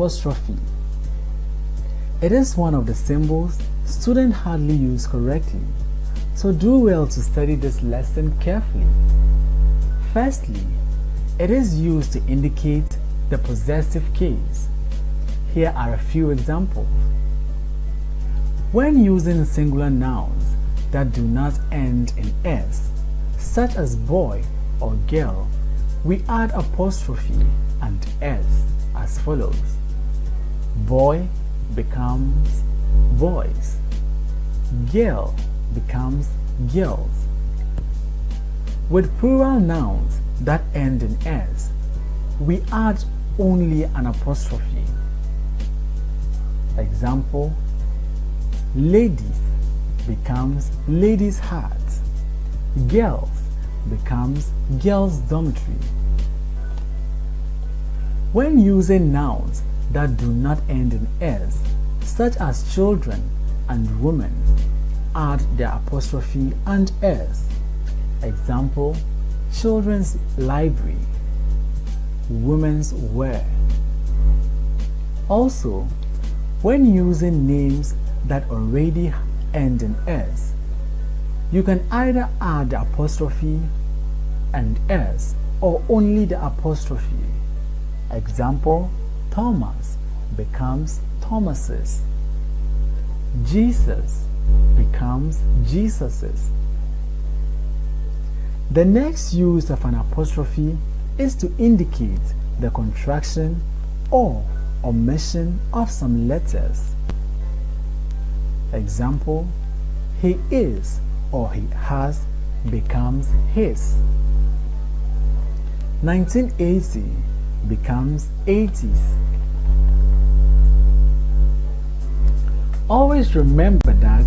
apostrophe. It is one of the symbols students hardly use correctly, so do well to study this lesson carefully. Firstly, it is used to indicate the possessive case. Here are a few examples. When using singular nouns that do not end in s, such as boy or girl, we add apostrophe and s as follows. Boy becomes boys. Girl becomes girls. With plural nouns that end in s, we add only an apostrophe. Example, ladies becomes ladies' hats. Girls becomes girls' dormitory. When using nouns that do not end in s, such as children and women, add the apostrophe and s. Example, children's library, women's wear. Also, when using names that already end in s, you can either add the apostrophe and s or only the apostrophe. Example, Thomas becomes Thomas's. Jesus becomes Jesus's. The next use of an apostrophe is to indicate the contraction or omission of some letters. Example, he is or he has becomes his. 1980 becomes 80s. Always remember that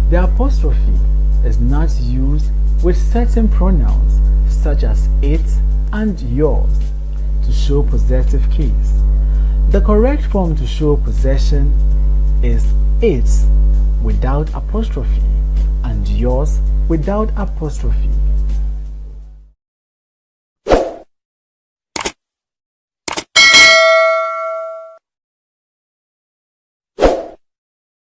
the apostrophe is not used with certain pronouns such as it and yours to show possessive case. The correct form to show possession is its without apostrophe and yours without apostrophe.